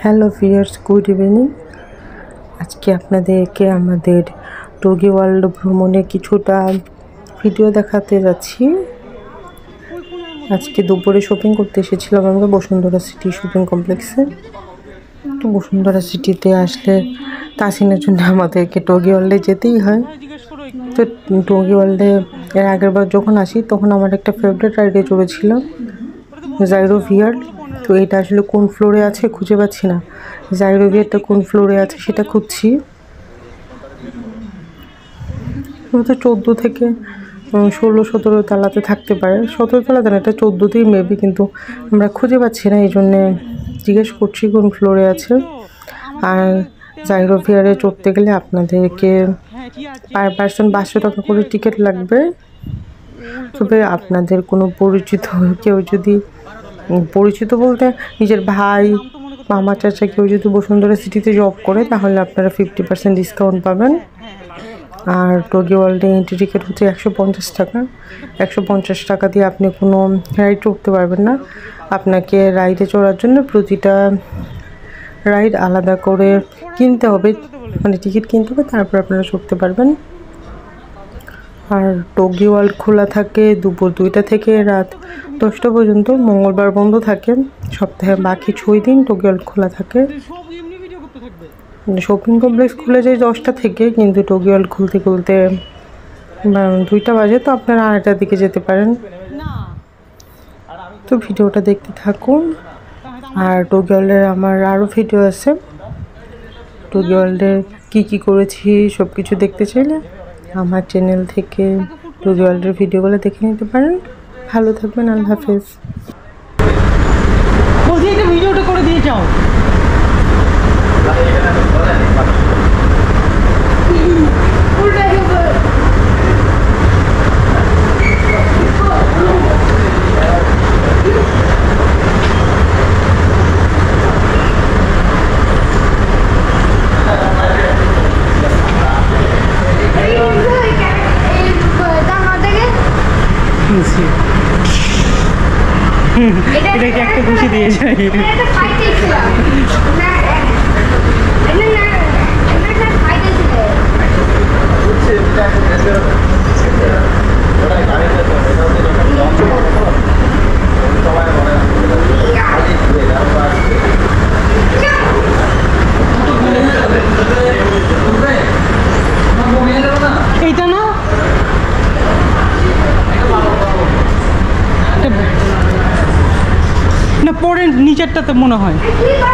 Hello viewers, good evening. আজকে আপনাদেরকে আমাদের টোগি ওয়ার্ল্ড ভ্রমণে কিছুটা ভিডিও দেখাতে যাচ্ছি। আজকে দুপুরে শপিং করতে এসেছিলাম আমরা বসুন্ধরা সিটি শপিং কমপ্লেক্সে। তো বসুন্ধরা সিটিতে আসলে তাসিনের জন্য আমাদেরকে টোগি ওয়ার্ল্ডে যেতেই হয়। তো টোগি ওয়ার্ল্ডে এর আগের বার যখন আসি তখন আমার একটা ফেভারিট রাইডে চড়েছিলাম, জাইরোভিয়ার। তো এটা আসলে কোন ফ্লোরে আছে খুঁজে পাচ্ছি না। জাইরোভিয়ারটা কোন ফ্লোরে আছে সেটা খুঁজছি। তো 14 থেকে 16-17 তলাতে থাকতে পারে। 17 তলাতে না, এটা 14তেই মেবি, কিন্তু আমরা খুঁজে পাচ্ছি না, এই জন্যে জিজ্ঞেস করছি কোন ফ্লোরে আছে। আর জাইরোভিয়ারে চড়তে গেলে আপনাদেরকে পার পার্সন 500 টাকা করে টিকিট লাগবে। তবে আপনাদের কোনো পরিচিত কেউ যদি, পরিচিত বলতে নিজের ভাই, মামা, চাচা কেউ যদি বসুন্ধরা সিটিতে জব করে তাহলে আপনারা 50% ডিসকাউন্ট পাবেন। আর টোগি ওয়ার্ল্ডে এন্ট্রি টিকিট হচ্ছে 150 টাকা। 150 টাকা দিয়ে আপনি কোনো রাইড চড়তে পারবেন না। আপনাকে রাইডে চড়ার জন্য প্রতিটা রাইড আলাদা করে কিনতে হবে, মানে টিকিট কিনতে হবে, তারপর আপনারা চড়তে পারবেন। আর টোগি ওয়ার্ল্ড খোলা থাকে দুপুর 2টা থেকে রাত 10টা পর্যন্ত। মঙ্গলবার বন্ধ থাকে। সপ্তাহে বাকি 6 দিন টোগি ওয়ার্ল্ড খোলা থাকে। শপিং কমপ্লেক্স খুলে যায় 10টা থেকে, কিন্তু টোগি ওয়ার্ল্ড খুলতে 2টা বাজে। তো আপনারা 8টার দিকে যেতে পারেন। তো ভিডিওটা দেখতে থাকুন। আর টোগি ওয়ার্ল্ডের আমার আরও ভিডিও আছে। টোগি ওয়ার্ল্ডের কী করেছি সব কিছু দেখতে চাইলে আমার চ্যানেল থেকে টোগি ওয়ার্ল্ডের ভিডিওগুলো দেখে নিতে পারেন। ভালো থাকবেন, আল্লাহ হাফেজ। বলছি একটা ভিডিওটা করে দিয়ে যাও। এটাকে একটা খুশি দিয়ে যায়। এইটা না পরে নিচেরটাতে মনে হয়।